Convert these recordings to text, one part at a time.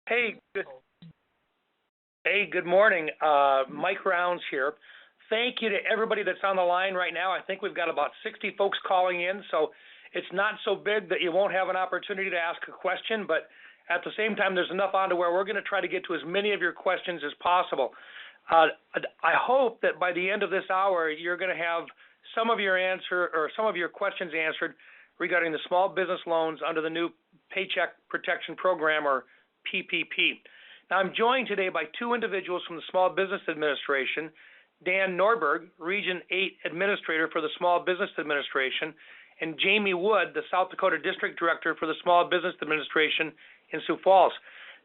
Hey, good morning. Mike Rounds here. Thank you to everybody that's on the line right now. I think we've got about 60 folks calling in, so it's not so big that you won't have an opportunity to ask a question, but at the same time, there's enough on to where we're going to try to get to as many of your questions as possible. I hope that by the end of this hour, you're going to have some of your questions answered regarding the small business loans under the new Paycheck Protection Program, or PPP. Now, I'm joined today by two individuals from the Small Business Administration, Dan Norberg, Region 8 Administrator for the Small Business Administration, and Jamie Wood, the South Dakota District Director for the Small Business Administration in Sioux Falls.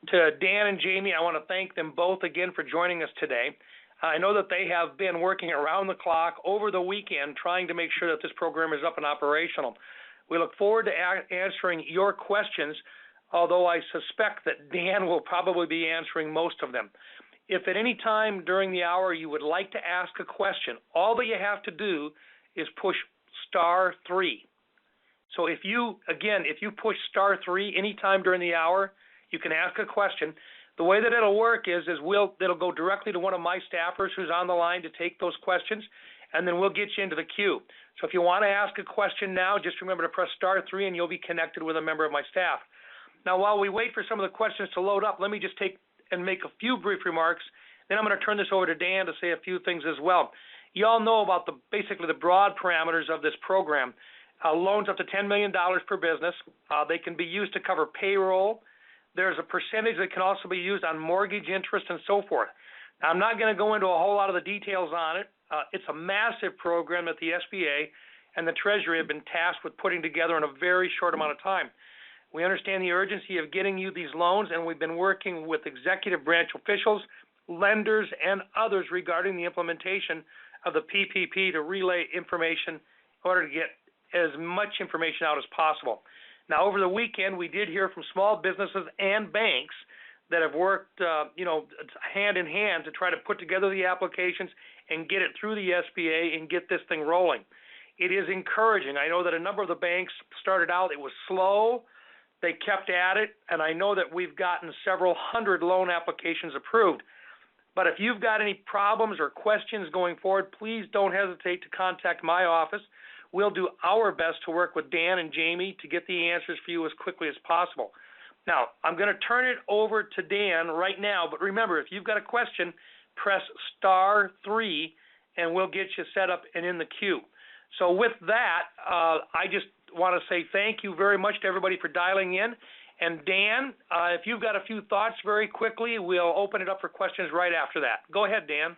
To Dan and Jamie, I want to thank them both again for joining us today. I know that they have been working around the clock over the weekend trying to make sure that this program is up and operational. We look forward to answering your questions, although I suspect that Dan will probably be answering most of them. If at any time during the hour you would like to ask a question, all that you have to do is push *3. So if you push *3 anytime during the hour, you can ask a question. The way that it'll work is it'll go directly to one of my staffers who's on the line to take those questions, and then we'll get you into the queue. So if you want to ask a question now, just remember to press *3 and you'll be connected with a member of my staff. Now, while we wait for some of the questions to load up, let me just make a few brief remarks. Then I'm going to turn this over to Dan to say a few things as well. You all know about basically the broad parameters of this program. Loans up to $10 million per business. They can be used to cover payroll. There's a percentage that can also be used on mortgage interest and so forth. Now, I'm not going to go into a whole lot of the details on it. It's a massive program that the SBA and the Treasury have been tasked with putting together in a very short amount of time. We understand the urgency of getting you these loans, and we've been working with executive branch officials, lenders, and others regarding the implementation of the PPP to relay information in order to get as much information out as possible. Now, over the weekend, we did hear from small businesses and banks that have worked, hand in hand to try to put together the applications and get it through the SBA and get this thing rolling. It is encouraging. I know that a number of the banks started out, it was slow. They kept at it, and I know that we've gotten several hundred loan applications approved. But if you've got any problems or questions going forward, please don't hesitate to contact my office. We'll do our best to work with Dan and Jamie to get the answers for you as quickly as possible. Now, I'm going to turn it over to Dan right now, but remember, if you've got a question, press *3, and we'll get you set up and in the queue. So with that, I just want to say thank you very much to everybody for dialing in. And Dan, if you've got a few thoughts very quickly, we'll open it up for questions right after that. Go ahead, Dan.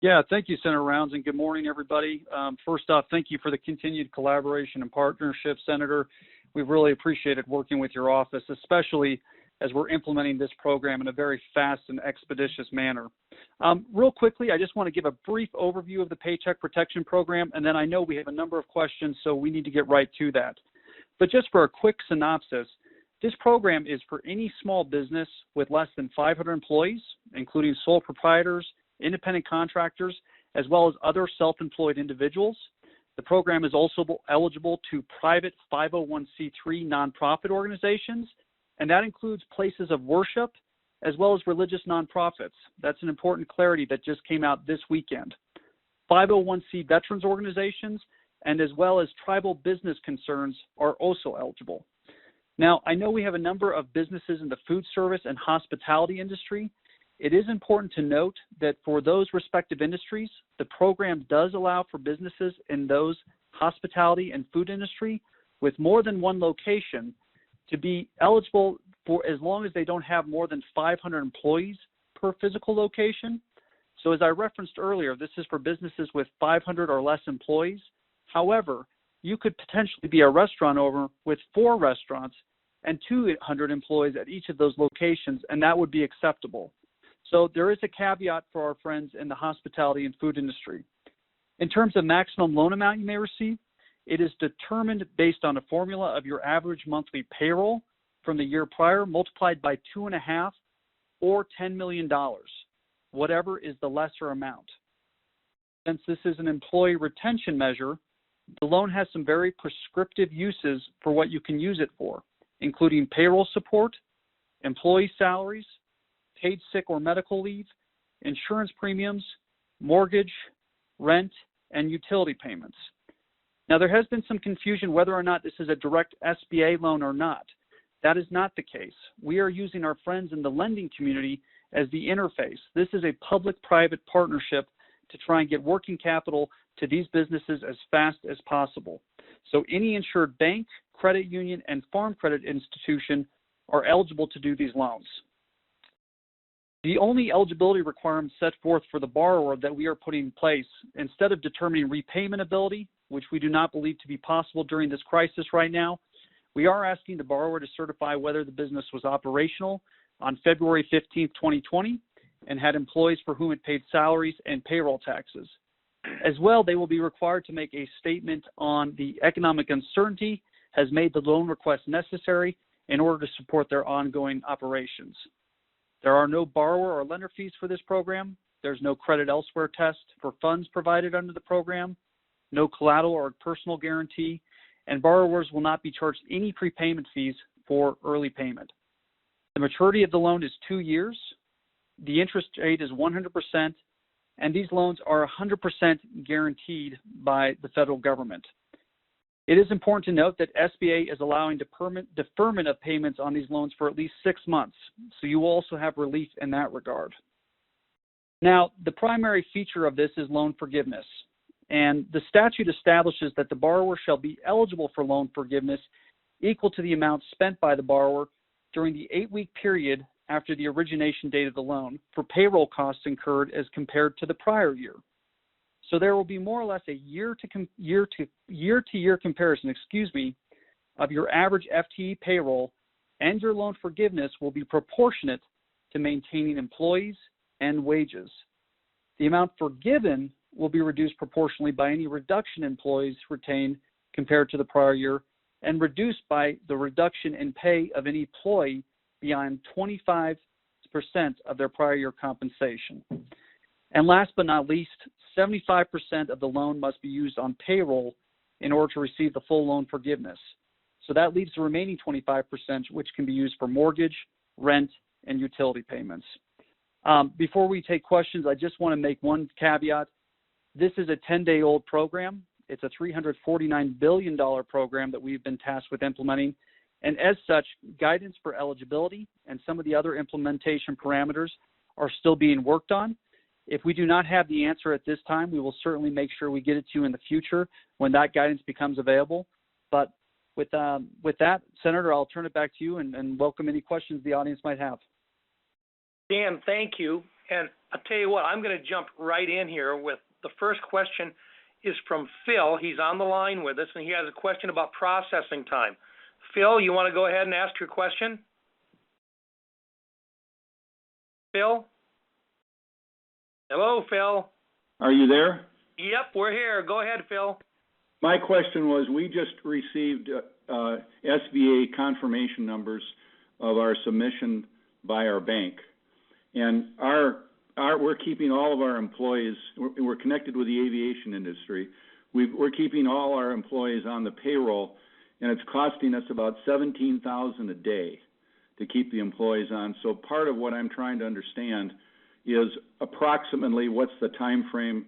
Yeah, thank you, Senator Rounds, and good morning, everybody. First off, thank you for the continued collaboration and partnership, Senator. We've really appreciated working with your office, especially as we're implementing this program in a very fast and expeditious manner. Real quickly, I just want to give a brief overview of the Paycheck Protection Program, and then I know we have a number of questions, so we need to get right to that. But just for a quick synopsis, this program is for any small business with less than 500 employees, including sole proprietors, independent contractors, as well as other self-employed individuals. The program is also eligible to private 501c3 nonprofit organizations, and that includes places of worship as well as religious nonprofits. That's an important clarity that just came out this weekend. 501c veterans organizations and as well as tribal business concerns are also eligible. Now, I know we have a number of businesses in the food service and hospitality industry. It is important to note that for those respective industries, the program does allow for businesses in those hospitality and food industry with more than one location to be eligible for as long as they don't have more than 500 employees per physical location. So as I referenced earlier, this is for businesses with 500 or less employees. However, you could potentially be a restaurant owner with 4 restaurants and 200 employees at each of those locations, and that would be acceptable. So there is a caveat for our friends in the hospitality and food industry. In terms of maximum loan amount you may receive, it is determined based on a formula of your average monthly payroll from the year prior multiplied by 2.5 or $10 million, whatever is the lesser amount. Since this is an employee retention measure, the loan has some very prescriptive uses for what you can use it for, including payroll support, employee salaries, paid sick or medical leave, insurance premiums, mortgage, rent, and utility payments. Now, there has been some confusion whether or not this is a direct SBA loan or not. That is not the case. We are using our friends in the lending community as the interface. This is a public-private partnership to try and get working capital to these businesses as fast as possible. So any insured bank, credit union, and farm credit institution are eligible to do these loans. The only eligibility requirements set forth for the borrower that we are putting in place, instead of determining repayment ability, which we do not believe to be possible during this crisis right now, we are asking the borrower to certify whether the business was operational on February 15th, 2020, and had employees for whom it paid salaries and payroll taxes. As well, they will be required to make a statement on the economic uncertainty has made the loan request necessary in order to support their ongoing operations. There are no borrower or lender fees for this program. There's no credit elsewhere test for funds provided under the program, no collateral or personal guarantee, and borrowers will not be charged any prepayment fees for early payment. The maturity of the loan is 2 years. The interest rate is 100%, and these loans are 100% guaranteed by the federal government. It is important to note that SBA is allowing deferment of payments on these loans for at least 6 months, so you will also have relief in that regard. Now, the primary feature of this is loan forgiveness, and the statute establishes that the borrower shall be eligible for loan forgiveness equal to the amount spent by the borrower during the 8-week period after the origination date of the loan for payroll costs incurred as compared to the prior year. So there will be more or less a year-to-year comparison, of your average FTE payroll, and your loan forgiveness will be proportionate to maintaining employees and wages. The amount forgiven will be reduced proportionally by any reduction in employees retained compared to the prior year, and reduced by the reduction in pay of any employee beyond 25% of their prior year compensation. And last but not least, 75% of the loan must be used on payroll in order to receive the full loan forgiveness. So that leaves the remaining 25%, which can be used for mortgage, rent, and utility payments. Before we take questions, I just want to make one caveat. This is a 10-day-old program. It's a $349 billion program that we've been tasked with implementing. And as such, guidance for eligibility and some of the other implementation parameters are still being worked on. If we do not have the answer at this time, we will certainly make sure we get it to you in the future when that guidance becomes available. But with that, Senator, I'll turn it back to you and welcome any questions the audience might have. Dan, thank you. And I'll tell you what, I'm going to jump right in here with the first question is from Phil. He's on the line with us, and he has a question about processing time. Phil, you want to go ahead and ask your question? Phil? Hello, Phil. Are you there? Yep, we're here. Go ahead, Phil. My question was, we just received SBA confirmation numbers of our submission by our bank, and we're keeping all of our employees. We're connected with the aviation industry. We're keeping all our employees on the payroll, and it's costing us about $17,000 a day to keep the employees on. So part of what I'm trying to understand is approximately what's the time frame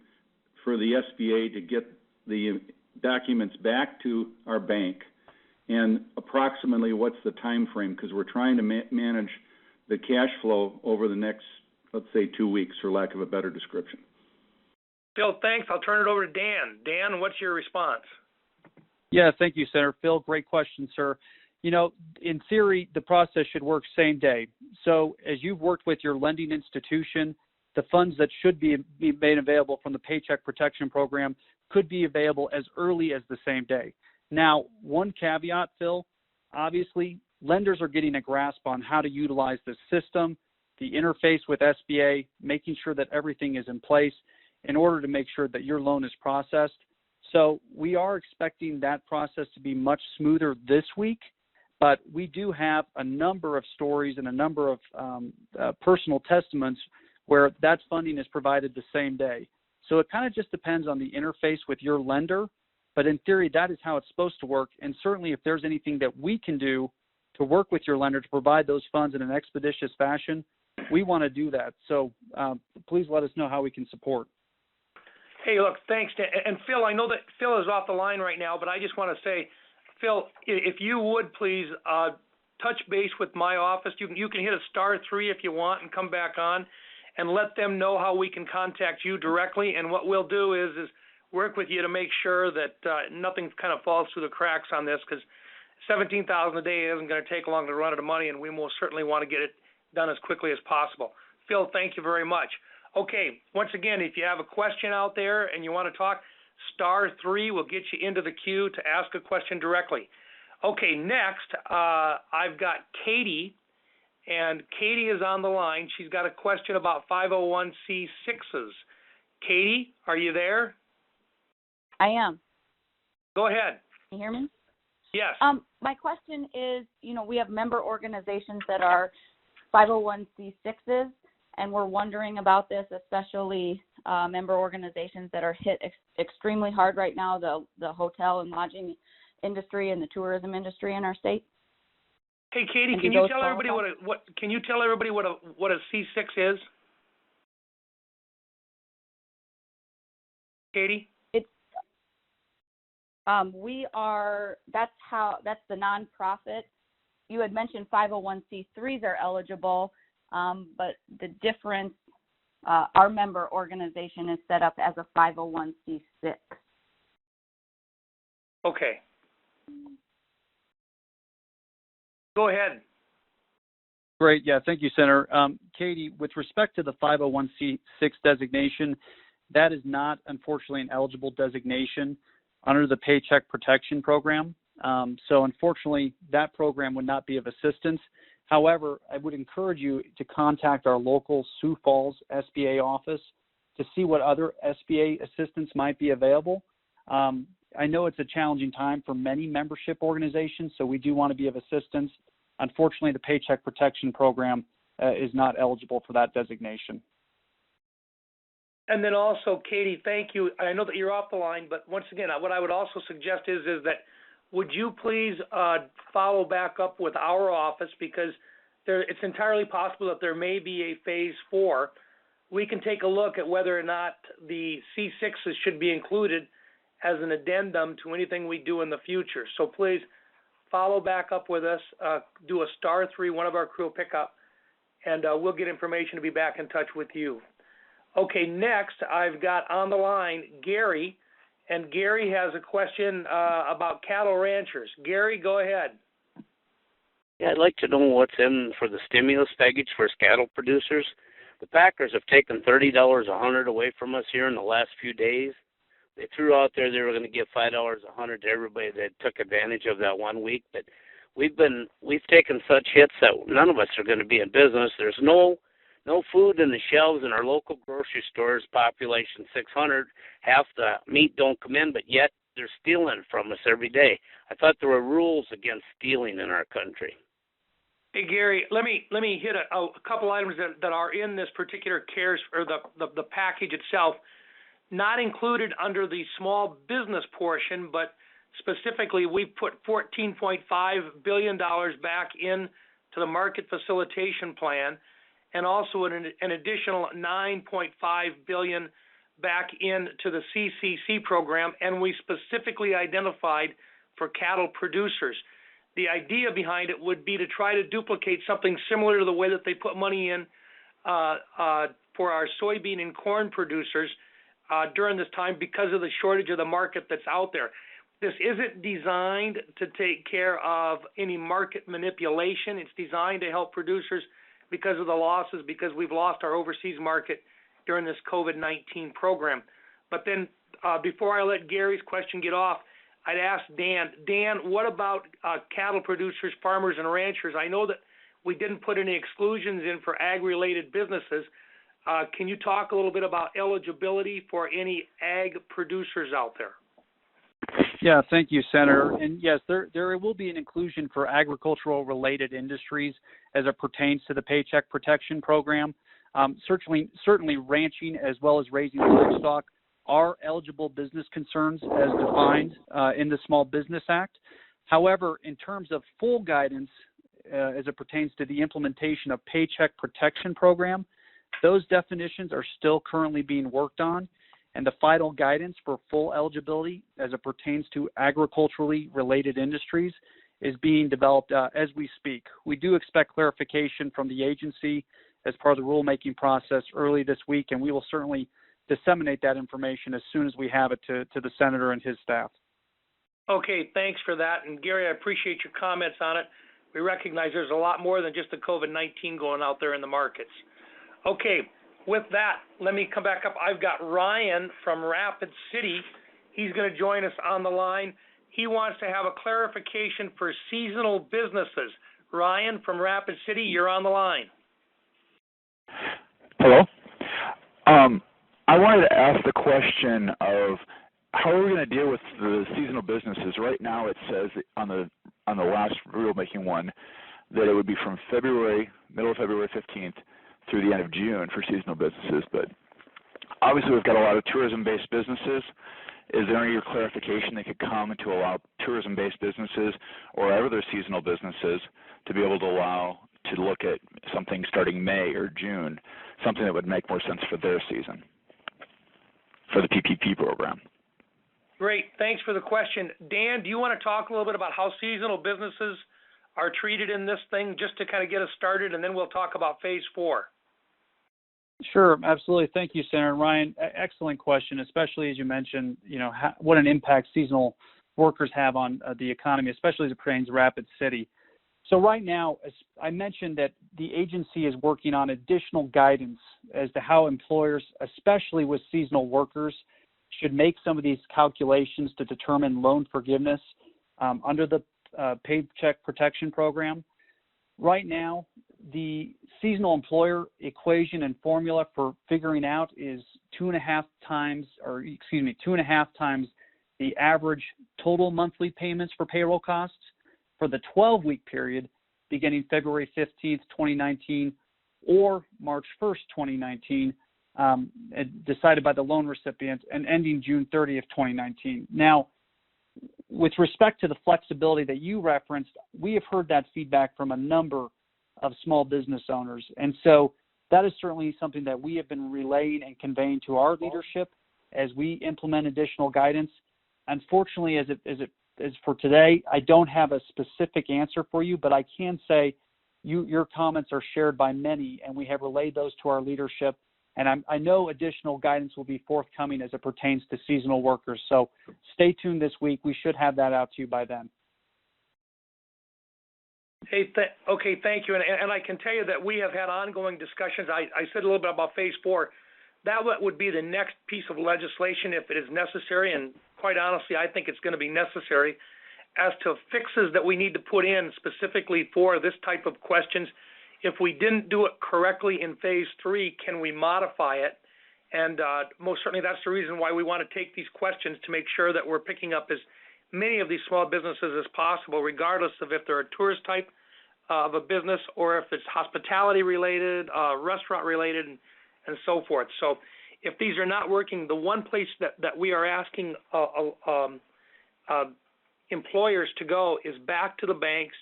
for the SBA to get the documents back to our bank, and approximately what's the time frame, because we're trying to manage the cash flow over the next, let's say, 2 weeks, for lack of a better description. Phil, thanks. I'll turn it over to Dan. Dan, what's your response? Yeah, thank you, Senator. Phil, great question, sir. You know, in theory, the process should work same day. So as you've worked with your lending institution, the funds that should be made available from the Paycheck Protection Program could be available as early as the same day. Now, one caveat, Phil, obviously, lenders are getting a grasp on how to utilize the system, the interface with SBA, making sure that everything is in place in order to make sure that your loan is processed. So we are expecting that process to be much smoother this week, but we do have a number of stories and a number of personal testaments where that funding is provided the same day. So it kind of just depends on the interface with your lender, but in theory, that is how it's supposed to work. And certainly if there's anything that we can do to work with your lender to provide those funds in an expeditious fashion, we want to do that. So please let us know how we can support. Hey, look, thanks. And Phil, I know that Phil is off the line right now, but I just want to say, Phil, if you would please touch base with my office. You can hit a *3 if you want and come back on and let them know how we can contact you directly. And what we'll do is work with you to make sure that nothing kind of falls through the cracks on this, because $17,000 a day isn't going to take long to run out of money, and we most certainly want to get it done as quickly as possible. Phil, thank you very much. Okay, once again, if you have a question out there and you want to talk, *3 will get you into the queue to ask a question directly. Okay, next, I've got Katie, and Katie is on the line. She's got a question about 501c6s. Katie, are you there? I am. Go ahead. Can you hear me? Yes. My question is, we have member organizations that are 501c6s, and we're wondering about this, especially member organizations that are hit extremely hard right now, the hotel and lodging industry and the tourism industry in our state. Hey, Katie, can you tell everybody what a C6 is? Katie? That's the nonprofit. You had mentioned 501c3s are eligible, but the difference, our member organization is set up as a 501c6. Okay. Go ahead. Great. Yeah, thank you, Senator. Katie, with respect to the 501c6 designation, that is not, unfortunately, an eligible designation under the Paycheck Protection Program. So unfortunately, that program would not be of assistance. However, I would encourage you to contact our local Sioux Falls SBA office to see what other SBA assistance might be available. I know it's a challenging time for many membership organizations, so we do want to be of assistance. Unfortunately, the Paycheck Protection Program is not eligible for that designation. And then also, Katie, thank you. I know that you're off the line, but once again, what I would also suggest is that would you please follow back up with our office, because it's entirely possible that there may be a phase 4. We can take a look at whether or not the C6s should be included as an addendum to anything we do in the future. So please follow back up with us, do a *3, one of our crew will pick up, and we'll get information to be back in touch with you. Okay, next I've got on the line Gary, and Gary has a question about cattle ranchers. Gary, go ahead. Yeah, I'd like to know what's in for the stimulus package for cattle producers. The packers have taken $30 a hundred away from us here in the last few days. They threw out there they were going to give $5 a hundred to everybody that took advantage of that 1 week, but we've taken such hits that none of us are going to be in business. There's no food in the shelves in our local grocery stores, population 600. Half the meat don't come in, but yet they're stealing from us every day. I thought there were rules against stealing in our country. Hey, Gary, let me hit a couple items that are in this particular CARES, or the package itself, not included under the small business portion, but specifically we've put $14.5 billion back into the market facilitation plan, and also an additional $9.5 billion back into the CCC program, and we specifically identified for cattle producers. The idea behind it would be to try to duplicate something similar to the way that they put money in for our soybean and corn producers during this time because of the shortage of the market that's out there. This isn't designed to take care of any market manipulation. It's designed to help producers because of the losses, because we've lost our overseas market during this COVID-19 program. But then before I let Gary's question get off, I'd ask Dan. Dan, what about cattle producers, farmers, and ranchers? I know that we didn't put any exclusions in for ag-related businesses. Can you talk a little bit about eligibility for any ag producers out there? Yeah, thank you, Senator. And yes, there will be an inclusion for agricultural-related industries as it pertains to the Paycheck Protection Program. Certainly ranching as well as raising livestock are eligible business concerns as defined in the Small Business Act. However, in terms of full guidance, as it pertains to the implementation of Paycheck Protection Program. Those definitions are still currently being worked on, and the final guidance for full eligibility as it pertains to agriculturally related industries is being developed as we speak. We do expect clarification from the agency as part of the rulemaking process early this week, and we will certainly disseminate that information as soon as we have it to the senator and his staff. Okay, thanks for that. And Gary, I appreciate your comments on it. We recognize there's a lot more than just the COVID-19 going out there in the markets. Okay, with that, let me come back up. I've got Ryan from Rapid City. He's going to join us on the line. He wants to have a clarification for seasonal businesses. Ryan from Rapid City, you're on the line. Hello. I wanted to ask the question of how are we going to deal with the seasonal businesses? Right now, it says on the last rulemaking one that it would be from middle of February 15th through the end of June for seasonal businesses. But obviously, we've got a lot of tourism-based businesses. Is there any clarification that could come to allow tourism-based businesses or other seasonal businesses to be able to allow to look at something starting May or June, something that would make more sense for their season, for the PPP program? Great. Thanks for the question. Dan, do you want to talk a little bit about how seasonal businesses are treated in this thing, just to kind of get us started, and then we'll talk about Phase 4? Sure, absolutely. Thank you, Senator Ryan. Excellent question, especially as you mentioned, what an impact seasonal workers have on the economy, especially as it pertains to Rapid City. So right now, as I mentioned, that the agency is working on additional guidance as to how employers, especially with seasonal workers, should make some of these calculations to determine loan forgiveness under the Paycheck Protection Program. Right now, the seasonal employer equation and formula for figuring out is 2.5 times the average total monthly payments for payroll costs for the 12-week period beginning February 15th, 2019, or March 1st, 2019, decided by the loan recipient, and ending June 30th, 2019. Now, with respect to the flexibility that you referenced, we have heard that feedback from a number of small business owners. And so that is certainly something that we have been relaying and conveying to our leadership as we implement additional guidance. Unfortunately, as for today, I don't have a specific answer for you, but I can say your comments are shared by many, and we have relayed those to our leadership. And I know additional guidance will be forthcoming as it pertains to seasonal workers. So stay tuned this week. We should have that out to you by then. Hey, okay, thank you. And I can tell you that we have had ongoing discussions. I said a little bit about Phase 4. That would be the next piece of legislation if it is necessary, and quite honestly, I think it's going to be necessary, as to fixes that we need to put in specifically for this type of questions. If we didn't do it correctly in Phase 3, can we modify it? And most certainly that's the reason why we want to take these questions, to make sure that we're picking up as many of these small businesses as possible, regardless of if they're a tourist type of a business or if it's hospitality related, restaurant related, and so forth. So if these are not working, the one place that we are asking employers to go is back to the banks,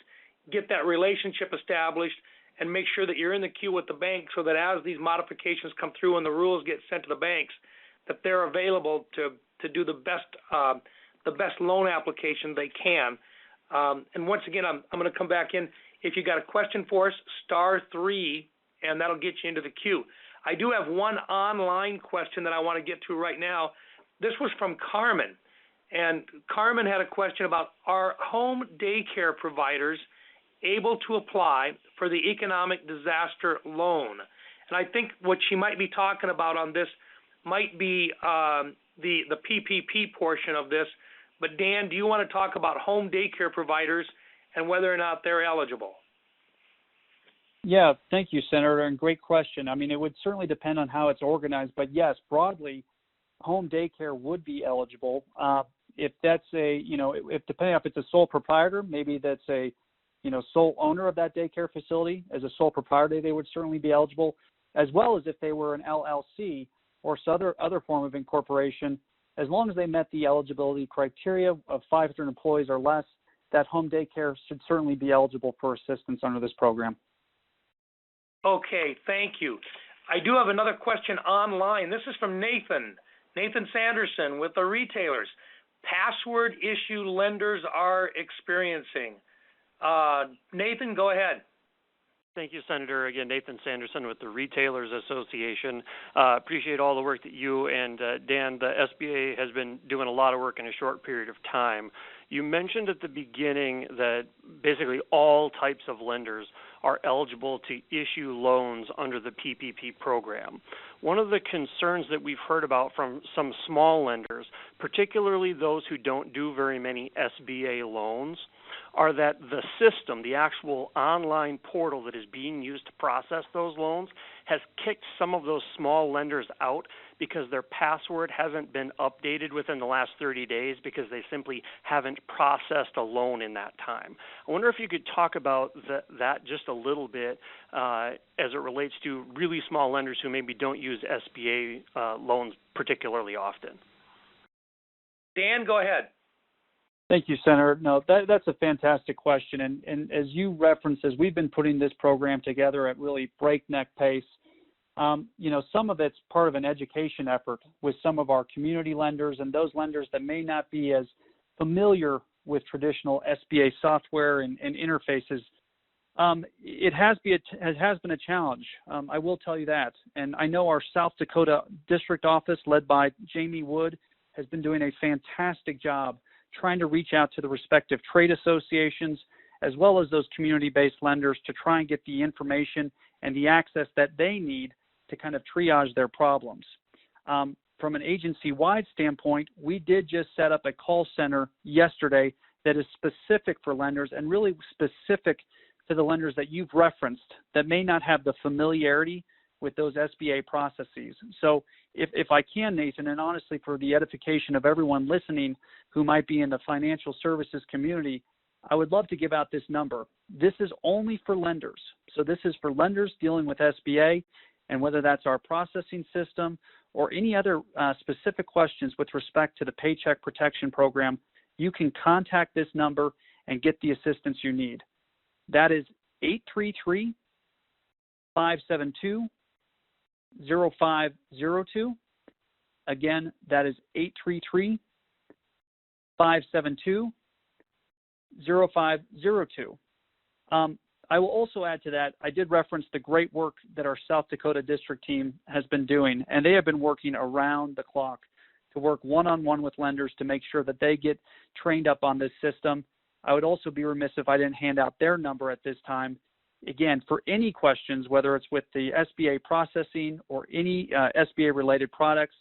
get that relationship established, and make sure that you're in the queue with the bank, so that as these modifications come through and the rules get sent to the banks, that they're available to do the best loan application they can. And once again, I'm going to come back in. If you got a question for us, *3, and that'll get you into the queue. I do have one online question that I want to get to right now. This was from Carmen, and Carmen had a question about, are home daycare providers able to apply for the economic disaster loan? And I think what she might be talking about on this might be the PPP portion of this. But Dan, do you want to talk about home daycare providers and whether or not they're eligible? Yeah, thank you, Senator, and great question. I mean, it would certainly depend on how it's organized, but yes, broadly, home daycare would be eligible. If that's if depending on if it's a sole proprietor, maybe that's a sole owner of that daycare facility. As a sole proprietor, they would certainly be eligible, as well as if they were an LLC or some other form of incorporation. As long as they met the eligibility criteria of 500 employees or less, that home daycare should certainly be eligible for assistance under this program. Okay, thank you. I do have another question online. This is from Nathan Sanderson with the retailers. Password issue lenders are experiencing. Nathan, go ahead. Thank you, Senator. Again, Nathan Sanderson with the Retailers Association. Appreciate all the work that you and Dan, the SBA, has been doing a lot of work in a short period of time. You mentioned at the beginning that basically all types of lenders are eligible to issue loans under the PPP program. One of the concerns that we've heard about from some small lenders, particularly those who don't do very many SBA loans, are that the system, the actual online portal that is being used to process those loans, has kicked some of those small lenders out because their password hasn't been updated within the last 30 days because they simply haven't processed a loan in that time. I wonder if you could talk about that just a little bit as it relates to really small lenders who maybe don't use SBA loans particularly often. Dan, go ahead. Thank you, Senator. No, that's a fantastic question. And as you referenced, as we've been putting this program together at really breakneck pace, some of it's part of an education effort with some of our community lenders and those lenders that may not be as familiar with traditional SBA software and interfaces. It has been a challenge. I will tell you that. And I know our South Dakota district office, led by Jamie Wood, has been doing a fantastic job trying to reach out to the respective trade associations as well as those community-based lenders to try and get the information and the access that they need to kind of triage their problems. From an agency-wide standpoint, we did just set up a call center yesterday that is specific for lenders and really specific to the lenders that you've referenced that may not have the familiarity with those SBA processes. So if I can, Nathan, and honestly for the edification of everyone listening who might be in the financial services community, I would love to give out this number. This is only for lenders. So this is for lenders dealing with SBA, and whether that's our processing system or any other specific questions with respect to the Paycheck Protection Program, you can contact this number and get the assistance you need. That is 833-572-0502. Again, that is 833-572-0502. I will also add to that, I did reference the great work that our South Dakota district team has been doing, and they have been working around the clock to work one-on-one with lenders to make sure that they get trained up on this system. I would also be remiss if I didn't hand out their number at this time. Again, for any questions, whether it's with the SBA processing or any SBA-related products,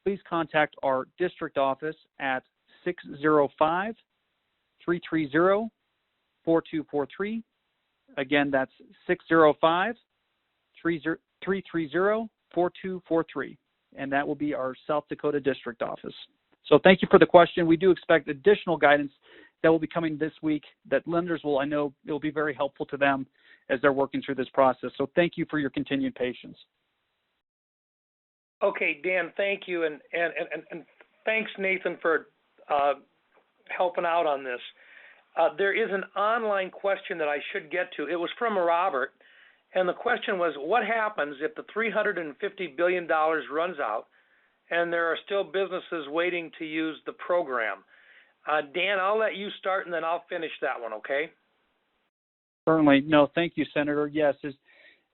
please contact our district office at 605-330-4243. Again, that's 605-330-4243, and that will be our South Dakota district office. So thank you for the question. We do expect additional guidance that will be coming this week that lenders will, I know, it will be very helpful to them as they're working through this process. So thank you for your continued patience. Okay, Dan, thank you, and thanks, Nathan, for helping out on this. There is an online question that I should get to. It was from Robert, and the question was, what happens if the $350 billion runs out and there are still businesses waiting to use the program? Dan, I'll let you start, and then I'll finish that one, okay? Certainly. No, thank you, Senator. Yes,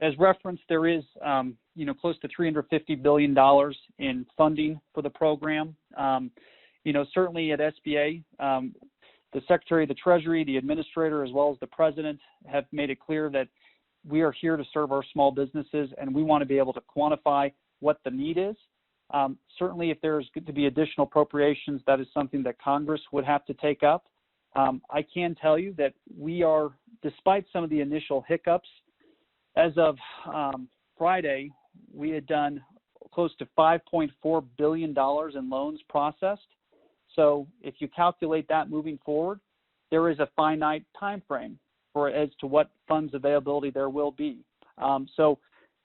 as referenced, there is close to $350 billion in funding for the program. Certainly at SBA, the Secretary of the Treasury, the Administrator, as well as the President have made it clear that we are here to serve our small businesses, and we want to be able to quantify what the need is. Certainly, if there's going to be additional appropriations, that is something that Congress would have to take up. I can tell you that we are, despite some of the initial hiccups, as of Friday, we had done close to $5.4 billion in loans processed. So if you calculate that moving forward, there is a finite time frame as to what funds availability there will be. So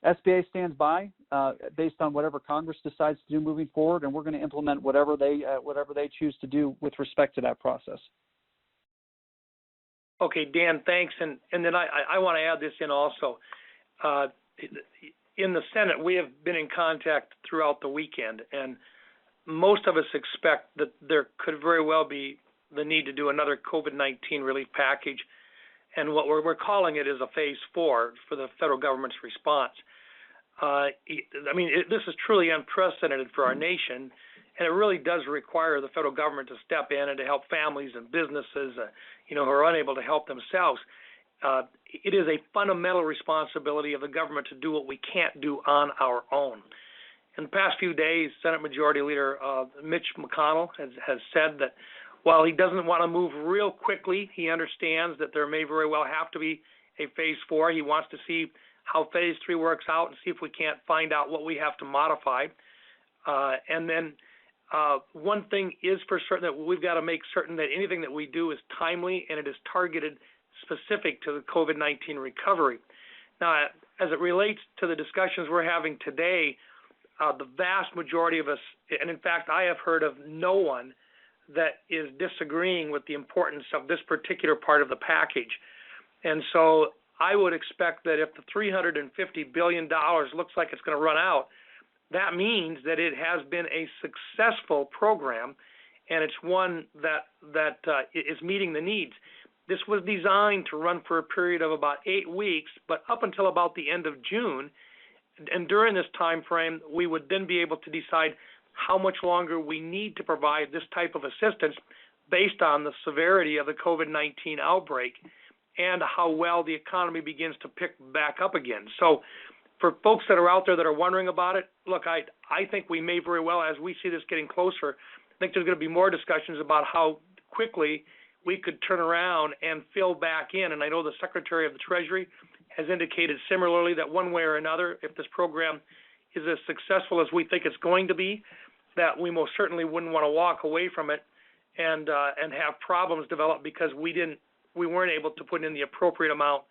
SBA stands by based on whatever Congress decides to do moving forward, and we're going to implement whatever they choose to do with respect to that process. Okay, Dan, thanks. And then I want to add this in also. In the Senate, we have been in contact throughout the weekend, and most of us expect that there could very well be the need to do another COVID-19 relief package. And what we're calling it is a phase 4 for the federal government's response. This is truly unprecedented for our nation, and it really does require the federal government to step in and to help families and businesses, who are unable to help themselves. It is a fundamental responsibility of the government to do what we can't do on our own. In the past few days, Senate Majority Leader Mitch McConnell has said that while he doesn't want to move real quickly, he understands that there may very well have to be a phase 4. He wants to see how phase 3 works out and see if we can't find out what we have to modify. And then one thing is for certain, that we've got to make certain that anything that we do is timely and it is targeted specific to the COVID-19 recovery. Now, as it relates to the discussions we're having today, the vast majority of us, and in fact, I have heard of no one that is disagreeing with the importance of this particular part of the package. And so I would expect that if the $350 billion looks like it's going to run out, that means that it has been a successful program, and it's one that is meeting the needs. This was designed to run for a period of about 8 weeks, but up until about the end of June. And during this time frame, we would then be able to decide how much longer we need to provide this type of assistance based on the severity of the COVID-19 outbreak and how well the economy begins to pick back up again. So for folks that are out there that are wondering about it, look, I think we may very well, as we see this getting closer, I think there's going to be more discussions about how quickly we could turn around and fill back in. And I know the Secretary of the Treasury has indicated similarly that one way or another, if this program is as successful as we think it's going to be, that we most certainly wouldn't want to walk away from it and have problems develop because we weren't able to put in the appropriate amount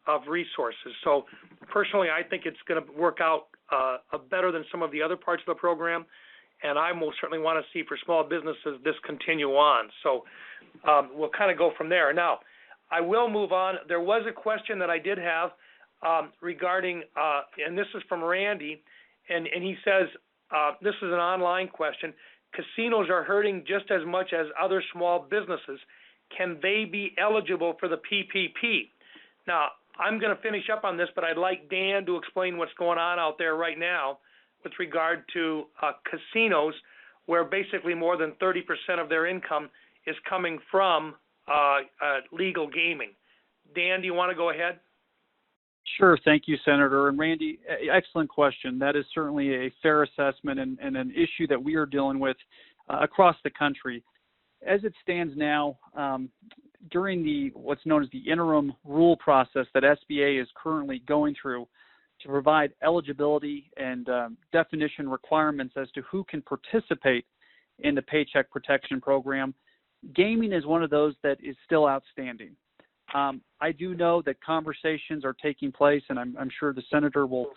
of resources. So personally, I think it's going to work out better than some of the other parts of the program, and I most certainly want to see for small businesses this continue on. So we'll kind of go from there. Now, I will move on. There was a question that I did have regarding, and this is from Randy, and he says, this is an online question, casinos are hurting just as much as other small businesses. Can they be eligible for the PPP? Now, I'm going to finish up on this, but I'd like Dan to explain what's going on out there right now with regard to casinos, where basically more than 30% of their income is coming from legal gaming. Dan, do you want to go ahead? Sure. Thank you, Senator. And Randy, excellent question. That is certainly a fair assessment and an issue that we are dealing with across the country. As it stands now, during what's known as the interim rule process that SBA is currently going through to provide eligibility and definition requirements as to who can participate in the Paycheck Protection Program, gaming is one of those that is still outstanding. I do know that conversations are taking place, and I'm sure the Senator will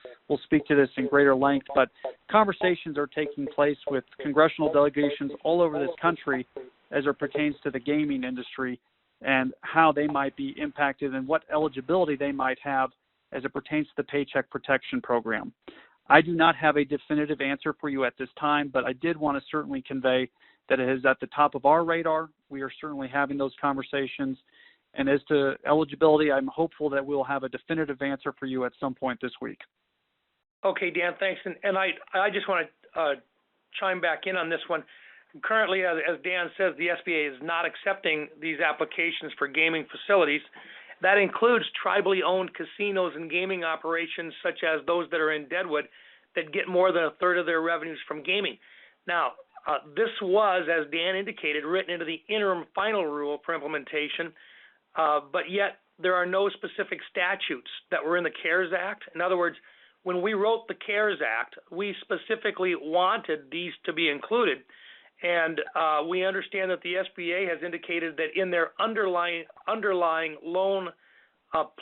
speak to this in greater length, but conversations are taking place with congressional delegations all over this country as it pertains to the gaming industry and how they might be impacted and what eligibility they might have as it pertains to the Paycheck Protection Program. I do not have a definitive answer for you at this time, but I did want to certainly convey that it is at the top of our radar. We are certainly having those conversations. And as to eligibility, I'm hopeful that we'll have a definitive answer for you at some point this week. Okay, Dan, thanks. And I just want to chime back in on this one. Currently, as Dan says, the SBA is not accepting these applications for gaming facilities. That includes tribally owned casinos and gaming operations, such as those that are in Deadwood, that get more than a third of their revenues from gaming. Now, this was, as Dan indicated, written into the interim final rule for implementation, but yet there are no specific statutes that were in the CARES Act. In other words, when we wrote the CARES Act, we specifically wanted these to be included. And we understand that the SBA has indicated that in their underlying loan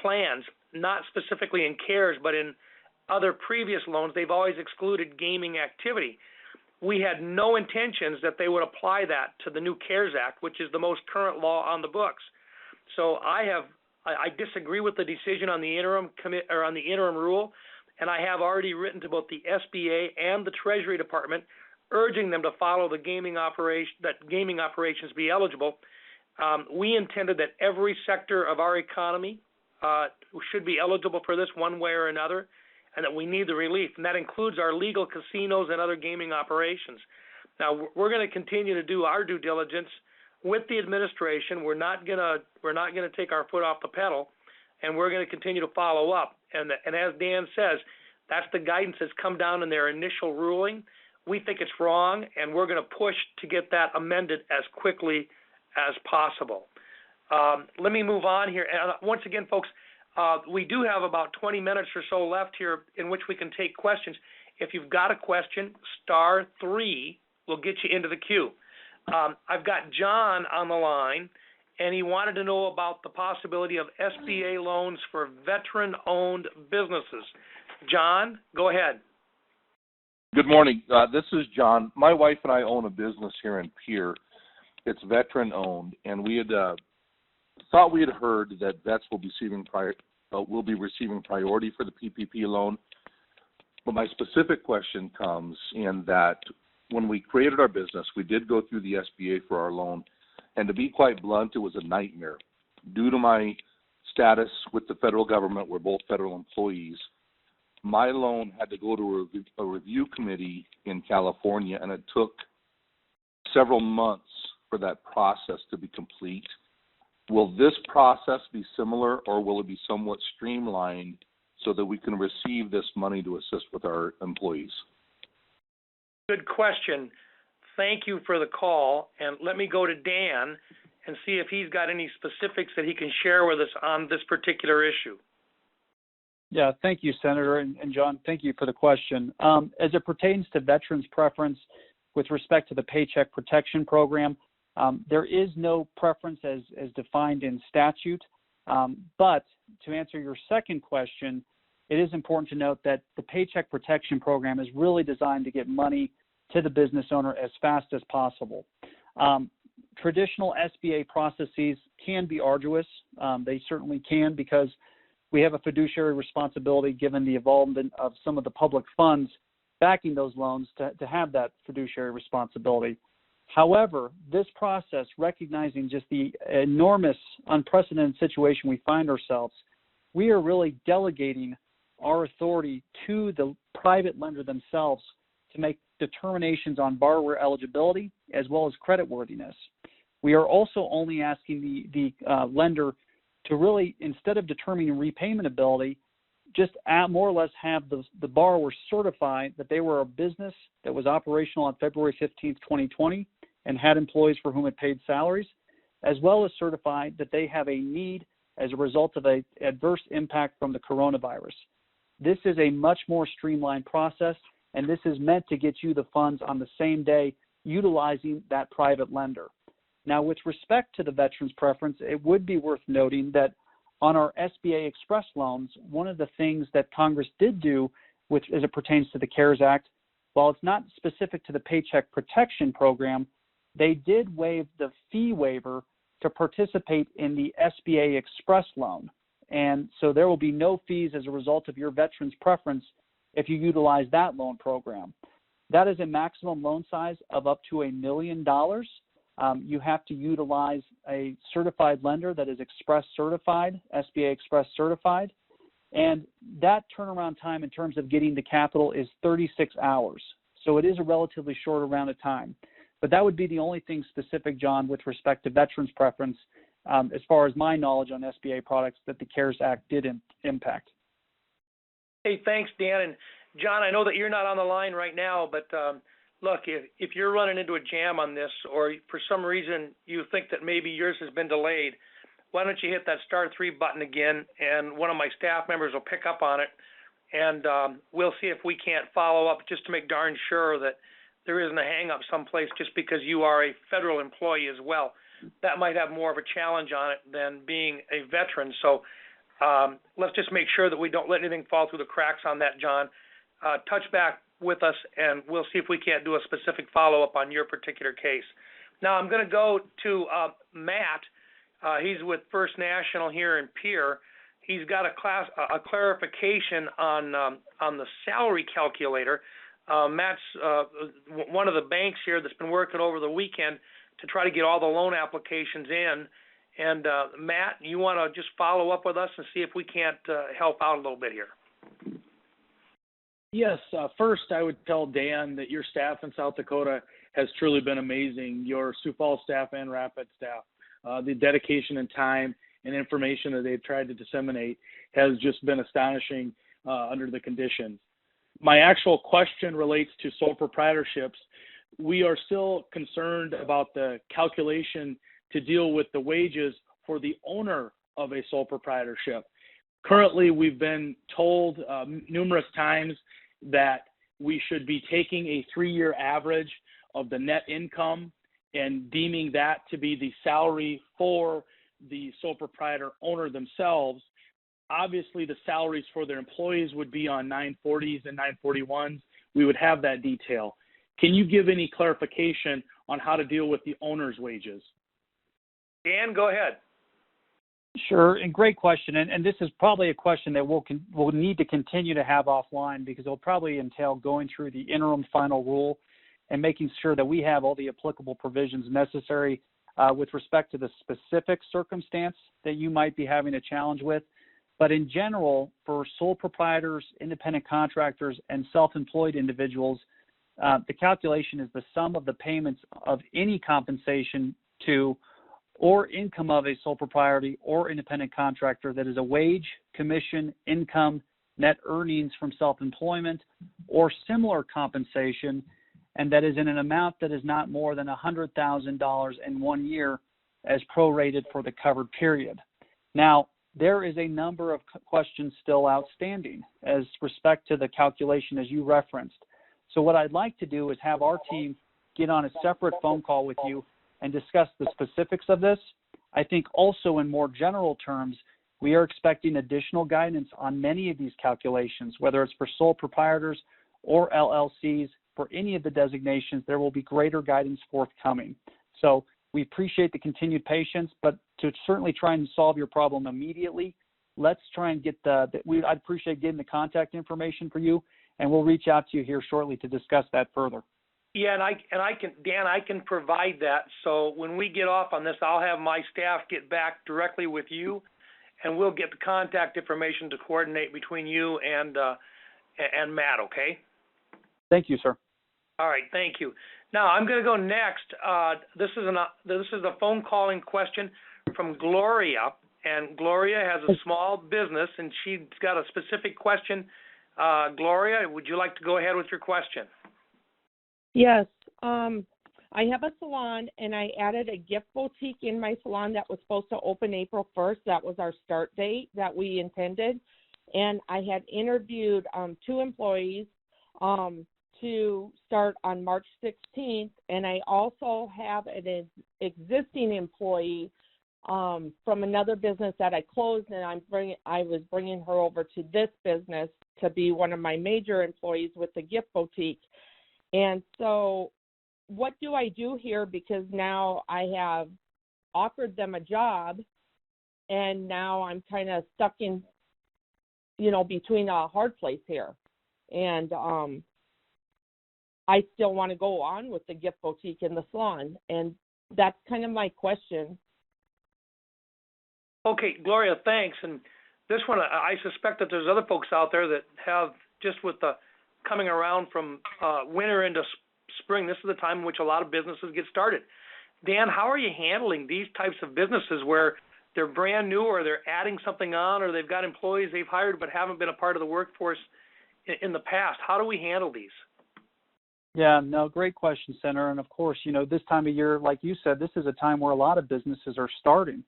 plans, not specifically in CARES, but in other previous loans, they've always excluded gaming activity. We had no intentions that they would apply that to the new CARES Act, which is the most current law on the books. So I disagree with the decision on the interim on the interim rule, and I have already written to both the SBA and the Treasury Department, urging them to follow the gaming operations be eligible. We intended that every sector of our economy should be eligible for this one way or another, and that we need the relief, and that includes our legal casinos and other gaming operations. Now, we're going to continue to do our due diligence with the administration. We're not going to take our foot off the pedal, and we're going to continue to follow up. And as Dan says, that's the guidance that's come down in their initial ruling. We think it's wrong, and we're going to push to get that amended as quickly as possible. Let me move on here. And once again, folks, we do have about 20 minutes or so left here in which we can take questions. If you've got a question, *3 will get you into the queue. I've got John on the line, and he wanted to know about the possibility of SBA loans for veteran-owned businesses. John, go ahead. Good morning. This is John. My wife and I own a business here in Pierre. It's veteran-owned, and we had thought we had heard that vets will be receiving priority for the PPP loan. But my specific question comes in that when we created our business, we did go through the SBA for our loan, and to be quite blunt, it was a nightmare. Due to my status with the federal government, we're both federal employees, my loan had to go to a review committee in California, and it took several months for that process to be complete. Will this process be similar, or will it be somewhat streamlined so that we can receive this money to assist with our employees? Good question. Thank you for the call, and let me go to Dan and see if he's got any specifics that he can share with us on this particular issue. Yeah, thank you, Senator, and John, thank you for the question. As it pertains to veterans' preference with respect to the Paycheck Protection Program, there is no preference as defined in statute, but to answer your second question, it is important to note that the Paycheck Protection Program is really designed to get money to the business owner as fast as possible. Traditional SBA processes can be arduous. They certainly can, because we have a fiduciary responsibility, given the involvement of some of the public funds backing those loans, to have that fiduciary responsibility. However, this process, recognizing just the enormous, unprecedented situation we find ourselves, we are really delegating our authority to the private lender themselves to make determinations on borrower eligibility as well as creditworthiness. We are also only asking the lender to really, instead of determining repayment ability, just more or less have the borrower certify that they were a business that was operational on February 15th, 2020 and had employees for whom it paid salaries, as well as certify that they have a need as a result of an adverse impact from the coronavirus. This is a much more streamlined process, and this is meant to get you the funds on the same day utilizing that private lender. Now, with respect to the veteran's preference, it would be worth noting that on our SBA Express loans, one of the things that Congress did do, as it pertains to the CARES Act, while it's not specific to the Paycheck Protection Program, they did waive the fee waiver to participate in the SBA Express loan. And so there will be no fees as a result of your veteran's preference if you utilize that loan program. That is a maximum loan size of up to $1 million. You have to utilize a certified lender that is Express certified, SBA Express certified, and that turnaround time in terms of getting the capital is 36 hours. So it is a relatively short amount of time. But that would be the only thing specific, John, with respect to veterans' preference, as far as my knowledge on SBA products, that the CARES Act did impact. Hey, thanks, Dan. And John, I know that you're not on the line right now, but look, if you're running into a jam on this, or for some reason you think that maybe yours has been delayed, why don't you hit that *3 button again, and one of my staff members will pick up on it, and we'll see if we can't follow up just to make darn sure that there isn't a hang-up someplace just because you are a federal employee as well. That might have more of a challenge on it than being a veteran. So let's just make sure that we don't let anything fall through the cracks on that, John. Touch back with us, and we'll see if we can't do a specific follow-up on your particular case. Now I'm going to go to Matt. He's with First National here in Pierre. He's got a clarification on the salary calculator. Matt's one of the banks here that's been working over the weekend to try to get all the loan applications in. And Matt, you want to just follow up with us and see if we can't help out a little bit here? Yes. First, I would tell Dan that your staff in South Dakota has truly been amazing. Your Sioux Falls staff and Rapid staff, the dedication and time and information that they've tried to disseminate has just been astonishing under the conditions. My actual question relates to sole proprietorships. We are still concerned about the calculation to deal with the wages for the owner of a sole proprietorship. Currently, we've been told numerous times that we should be taking a 3-year average of the net income and deeming that to be the salary for the sole proprietor owner themselves. Obviously, the salaries for their employees would be on 940s and 941s. We would have that detail. Can you give any clarification on how to deal with the owner's wages? Dan, go ahead. Sure, and great question. And this is probably a question that we'll need to continue to have offline, because it'll probably entail going through the interim final rule and making sure that we have all the applicable provisions necessary with respect to the specific circumstance that you might be having a challenge with. But in general, for sole proprietors, independent contractors, and self-employed individuals, the calculation is the sum of the payments of any compensation to or income of a sole proprietor or independent contractor that is a wage, commission, income, net earnings from self-employment, or similar compensation, and that is in an amount that is not more than $100,000 in 1 year as prorated for the covered period. Now, there is a number of questions still outstanding as respect to the calculation as you referenced. So what I'd like to do is have our team get on a separate phone call with you and discuss the specifics of this. I think also in more general terms, we are expecting additional guidance on many of these calculations, whether it's for sole proprietors or LLCs. For any of the designations, there will be greater guidance forthcoming. So we appreciate the continued patience, but to certainly try and solve your problem immediately, let's try and get I'd appreciate getting the contact information for you, and we'll reach out to you here shortly to discuss that further. Yeah, Dan, I can provide that. So when we get off on this, I'll have my staff get back directly with you, and we'll get the contact information to coordinate between you and Matt. Okay? Thank you, sir. All right, thank you. Now I'm going to go next. This is a phone calling question from Gloria, and Gloria has a small business, and she's got a specific question. Gloria, would you like to go ahead with your question? Yes. I have a salon, and I added a gift boutique in my salon that was supposed to open April 1st. That was our start date that we intended. And I had interviewed 2 employees to start on March 16th. And I also have an existing employee from another business that I closed, and I was bringing her over to this business to be one of my major employees with the gift boutique. And so what do I do here? Because now I have offered them a job, and now I'm kind of stuck in, between a hard place here. And I still want to go on with the gift boutique in the salon. And that's kind of my question. Okay, Gloria, thanks. And this one, I suspect that there's other folks out there that have, just with the coming around from winter into spring, this is the time in which a lot of businesses get started. Dan, how are you handling these types of businesses where they're brand new, or they're adding something on, or they've got employees they've hired but haven't been a part of the workforce in the past? How do we handle these? Yeah, no, great question, Senator. And of course, this time of year, like you said, this is a time where a lot of businesses are starting.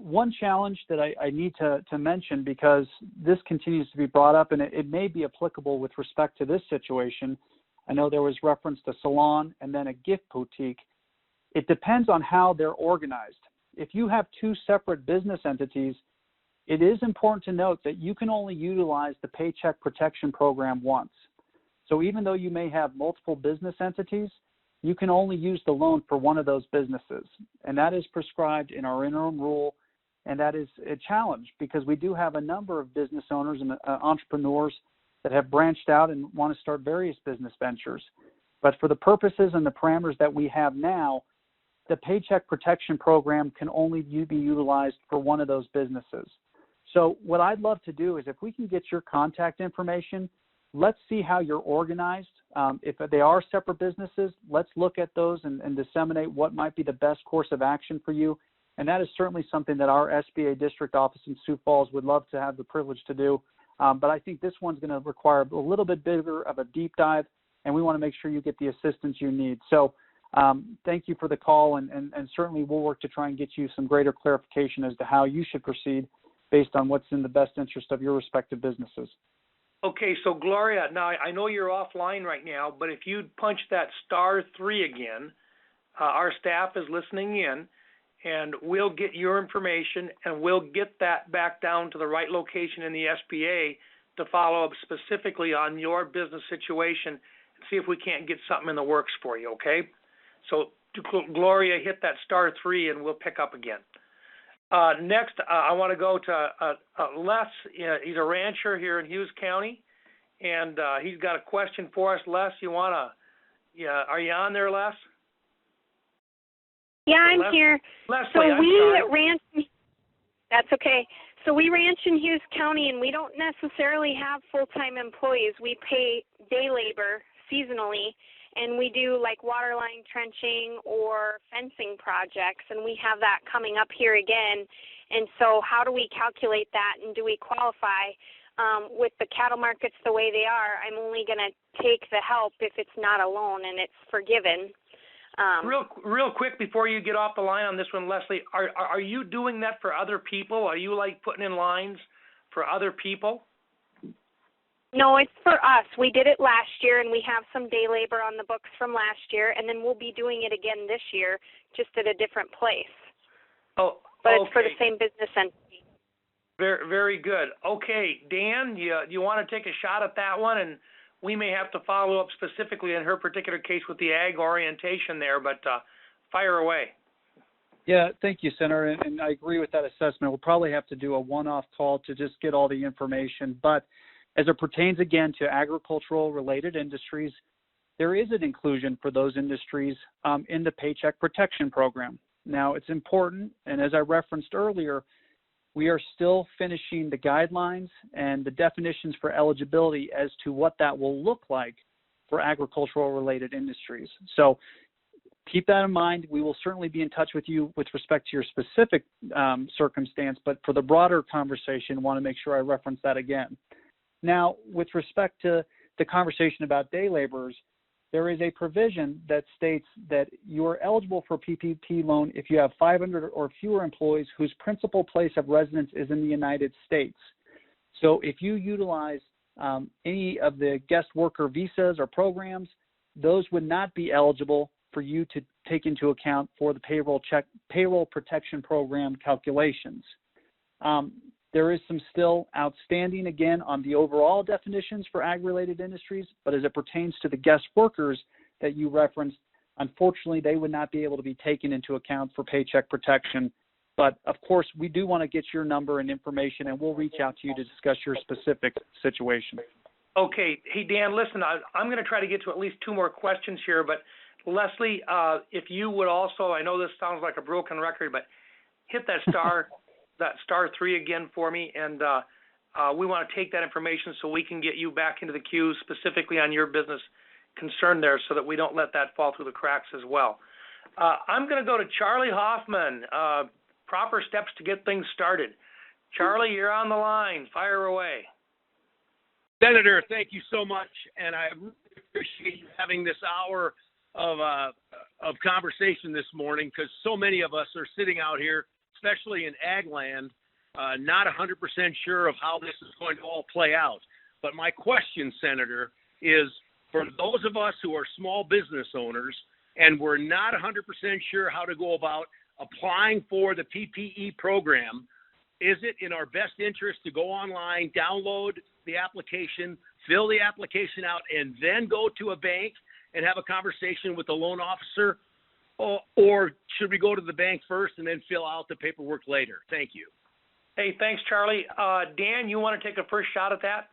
One challenge that I need to mention, because this continues to be brought up, and it may be applicable with respect to this situation. I know there was reference to salon and then a gift boutique. It depends on how they're organized. If you have 2 separate business entities, it is important to note that you can only utilize the Paycheck Protection Program once. So even though you may have multiple business entities, you can only use the loan for one of those businesses. And that is prescribed in our interim rule. And that is a challenge because we do have a number of business owners and entrepreneurs that have branched out and want to start various business ventures. But for the purposes and the parameters that we have now, the Paycheck Protection Program can only be utilized for one of those businesses. So what I'd love to do is if we can get your contact information, let's see how you're organized. If they are separate businesses, let's look at those and disseminate what might be the best course of action for you. And that is certainly something that our SBA district office in Sioux Falls would love to have the privilege to do. But I think this one's going to require a little bit bigger of a deep dive, and we want to make sure you get the assistance you need. So thank you for the call, and certainly we'll work to try and get you some greater clarification as to how you should proceed based on what's in the best interest of your respective businesses. Okay, so Gloria, now I know you're offline right now, but if you'd punch that *3 again, our staff is listening in, and we'll get your information, and we'll get that back down to the right location in the SBA to follow up specifically on your business situation and see if we can't get something in the works for you, okay? So, Gloria, hit that *3, and we'll pick up again. Next, I want to go to Les. He's a rancher here in Hughes County, and he's got a question for us. Les, are you on there, Les? Yeah, I'm here. Leslie, ranch. That's okay. So we ranch in Hughes County, and we don't necessarily have full-time employees. We pay day labor seasonally, and we do like waterline trenching or fencing projects, and we have that coming up here again. And so how do we calculate that, and do we qualify? With the cattle markets the way they are, I'm only going to take the help if it's not a loan and it's forgiven. Real quick before you get off the line on this one, Leslie, are you doing that for other people? Are you like putting in lines for other people? No, it's for us. We did it last year, and we have some day labor on the books from last year, and then we'll be doing it again this year, just at a different place. Oh, but okay. It's for the same business entity. Very, very good. Okay, Dan, you want to take a shot at that one? And we may have to follow up specifically in her particular case with the ag orientation there, but fire away. Yeah, thank you, Senator, and I agree with that assessment. We'll probably have to do a one-off call to just get all the information. But as it pertains, again, to agricultural-related industries, there is an inclusion for those industries in the Paycheck Protection Program. Now, it's important, and as I referenced earlier, we are still finishing the guidelines and the definitions for eligibility as to what that will look like for agricultural-related industries. So keep that in mind. We will certainly be in touch with you with respect to your specific circumstance, but for the broader conversation, I want to make sure I reference that again. Now, with respect to the conversation about day laborers, there is a provision that states that you are eligible for PPP loan if you have 500 or fewer employees whose principal place of residence is in the United States. So if you utilize any of the guest worker visas or programs, those would not be eligible for you to take into account for the payroll protection program calculations. There is some still outstanding, again, on the overall definitions for ag-related industries, but as it pertains to the guest workers that you referenced, unfortunately, they would not be able to be taken into account for paycheck protection. But, of course, we do want to get your number and information, and we'll reach out to you to discuss your specific situation. Okay. Hey, Dan, listen, I'm going to try to get to at least two more questions here, but Leslie, if you would also, I know this sounds like a broken record, but hit that *3 again for me, and we want to take that information so we can get you back into the queue specifically on your business concern there so that we don't let that fall through the cracks as well. I'm going to go to Charlie Hoffman, proper steps to get things started. Charlie, you're on the line. Fire away. Senator, thank you so much, and I really appreciate you having this hour of conversation this morning because so many of us are sitting out here, especially in ag land, not 100% sure of how this is going to all play out. But my question, Senator, is for those of us who are small business owners and we're not 100% sure how to go about applying for the PPE program, is it in our best interest to go online, download the application, fill the application out, and then go to a bank and have a conversation with the loan officer, or should we go to the bank first and then fill out the paperwork later? Thank you. Hey, thanks, Charlie. Dan, you want to take a first shot at that?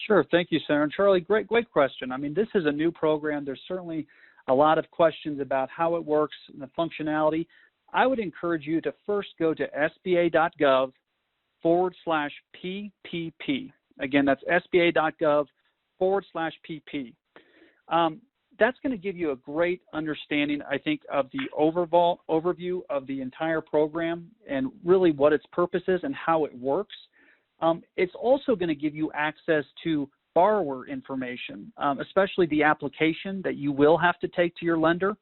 Sure. Thank you, Senator. And Charlie, great question. I mean, this is a new program. There's certainly a lot of questions about how it works and the functionality. I would encourage you to first go to sba.gov/PPP. Again, that's sba.gov/PP. That's going to give you a great understanding, I think, of the overview of the entire program and really what its purpose is and how it works. It's also going to give you access to borrower information, especially the application that you will have to take to your lender.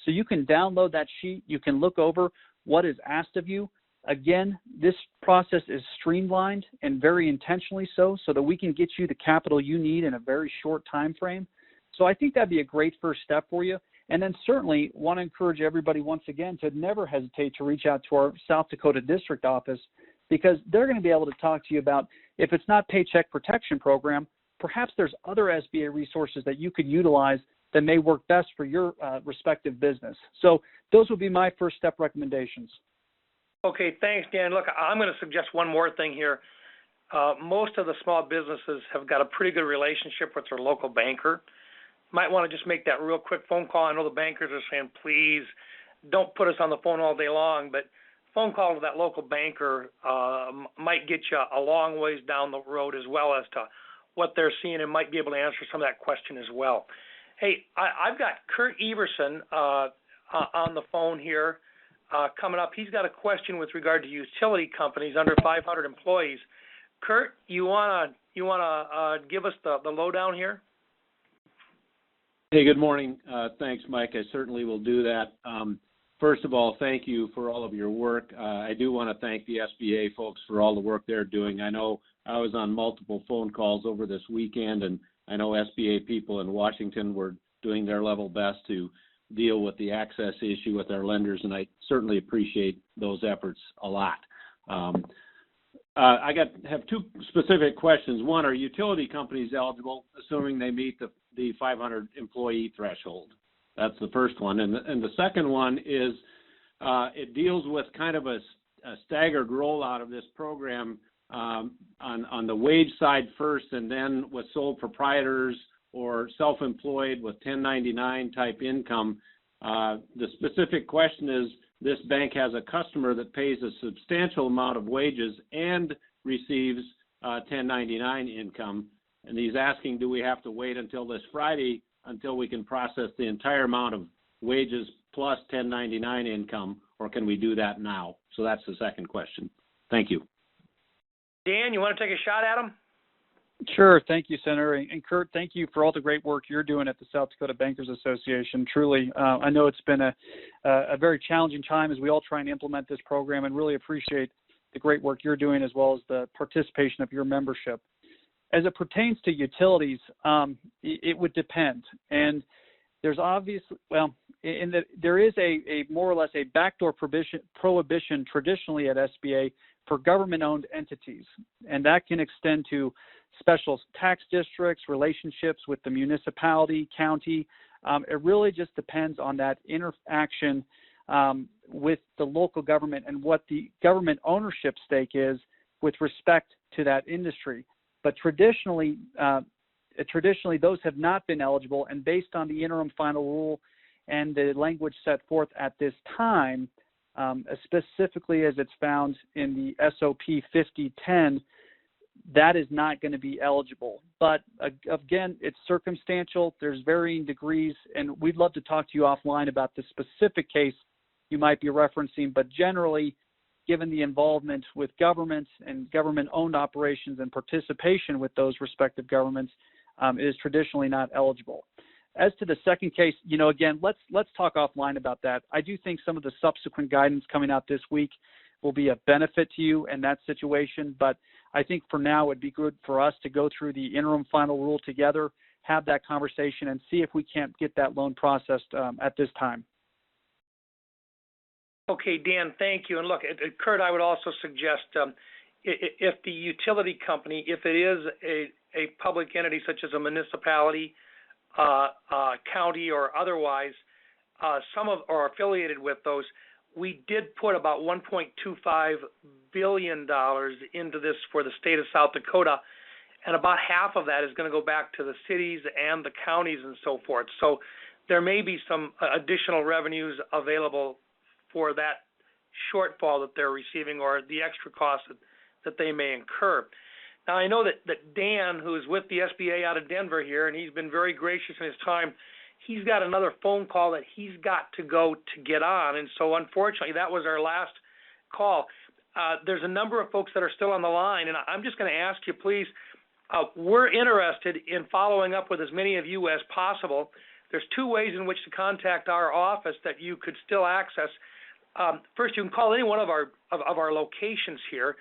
So you can download that sheet. You can look over what is asked of you. Again, this process is streamlined and very intentionally so that we can get you the capital you need in a very short time frame. So I think that'd be a great first step for you. And then certainly want to encourage everybody once again to never hesitate to reach out to our South Dakota district office, because they're going to be able to talk to you about, if it's not Paycheck Protection Program, perhaps there's other SBA resources that you could utilize that may work best for your respective business. So those would be my first step recommendations. Okay, thanks, Dan. Look, I'm going to suggest one more thing here. Most of the small businesses have got a pretty good relationship with their local banker. Might want to just make that real quick phone call. I know the bankers are saying, please don't put us on the phone all day long, but phone call to that local banker might get you a long ways down the road, as well as to what they're seeing, and might be able to answer some of that question as well. Hey, I've got Kurt Everson on the phone here coming up. He's got a question with regard to utility companies under 500 employees. Kurt, you wanna give us the lowdown here? Hey, good morning. Thanks, Mike. I certainly will do that. First of all, thank you for all of your work. I do want to thank the SBA folks for all the work they're doing. I know I was on multiple phone calls over this weekend, and I know SBA people in Washington were doing their level best to deal with the access issue with our lenders, and I certainly appreciate those efforts a lot. I have two specific questions. One, are utility companies eligible, assuming they meet the 500 employee threshold? That's the first one. And the second one is it deals with kind of a staggered rollout of this program on the wage side first, and then with sole proprietors or self-employed with 1099 type income. The specific question is, this bank has a customer that pays a substantial amount of wages and receives 1099 income, and he's asking, do we have to wait until this Friday until we can process the entire amount of wages plus 1099 income, or can we do that now? So that's the second question. Thank you. Dan, you want to take a shot at him? Sure. Thank you, Senator. And Kurt, thank you for all the great work you're doing at the South Dakota Bankers Association. Truly, I know it's been a very challenging time as we all try and implement this program, and really appreciate the great work you're doing as well as the participation of your membership. As it pertains to utilities, it would depend. And there's obviously, there is a more or less a backdoor prohibition traditionally at SBA for government-owned entities, and that can extend to special tax districts, relationships with the municipality, county. It really just depends on that interaction with the local government and what the government ownership stake is with respect to that industry. But traditionally those have not been eligible, and based on the interim final rule and the language set forth at this time, specifically as it's found in the SOP 5010, that is not going to be eligible. But again, it's circumstantial. There's varying degrees, and we'd love to talk to you offline about the specific case you might be referencing. But generally, given the involvement with governments and government-owned operations and participation with those respective governments, it is traditionally not eligible. As to the second case, again, let's talk offline about that. I do think some of the subsequent guidance coming out this week will be a benefit to you in that situation, but I think for now it would be good for us to go through the interim final rule together, have that conversation, and see if we can't get that loan processed at this time. Okay, Dan, thank you. And look, Kurt, I would also suggest if the utility company, if it is a public entity such as a municipality, county or otherwise, some of or affiliated with those, we did put about $1.25 billion into this for the state of South Dakota, and about half of that is going to go back to the cities and the counties and so forth. So there may be some additional revenues available for that shortfall that they're receiving or the extra costs that they may incur. Now, I know that Dan, who is with the SBA out of Denver here, and he's been very gracious in his time, he's got another phone call that he's got to go to get on, and so unfortunately that was our last call. There's a number of folks that are still on the line, and I'm just going to ask you, please, we're interested in following up with as many of you as possible. There's two ways in which to contact our office that you could still access. First, you can call any one of our locations here,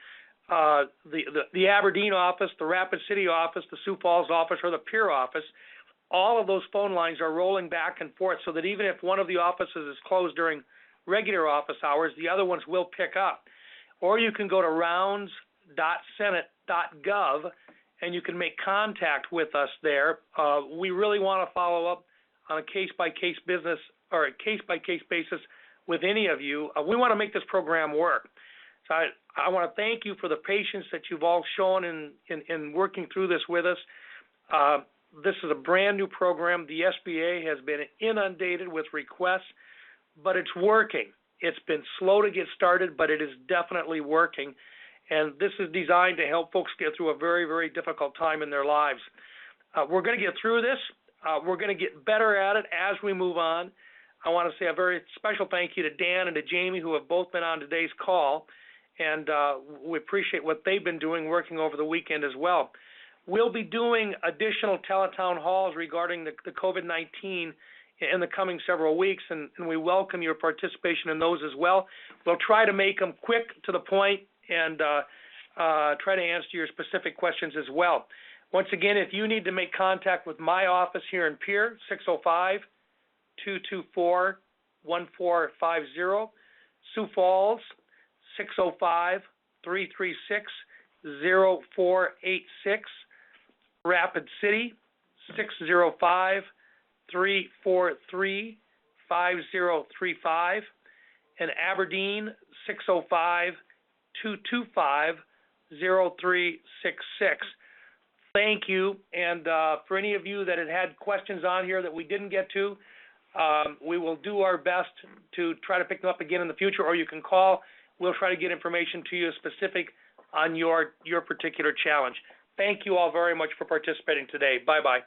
the Aberdeen office, the Rapid City office, the Sioux Falls office, or the Pierre office. All of those phone lines are rolling back and forth so that even if one of the offices is closed during regular office hours, the other ones will pick up. Or you can go to rounds.senate.gov and you can make contact with us there. We really want to follow up on a case-by-case business or a case-by-case basis with any of you. We want to make this program work. So I want to thank you for the patience that you've all shown in working through this with us. This is a brand new program. The SBA has been inundated with requests, but it's working. It's been slow to get started, but it is definitely working. And this is designed to help folks get through a very, very difficult time in their lives. We're going to get through this. We're going to get better at it as we move on. I want to say a very special thank you to Dan and to Jamie, who have both been on today's call. And we appreciate what they've been doing working over the weekend as well. We'll be doing additional Telephone Halls regarding the COVID-19 in the coming several weeks, and we welcome your participation in those as well. We'll try to make them quick, to the point, and try to answer your specific questions as well. Once again, if you need to make contact with my office here in Pierre, 605-224-1450, Sioux Falls, 605-336-0486, Rapid City, 605-343-5035, and Aberdeen, 605-225-0366. Thank you, and for any of you that had questions on here that we didn't get to, we will do our best to try to pick them up again in the future, or you can call. We'll try to get information to you specific on your particular challenge. Thank you all very much for participating today. Bye-bye.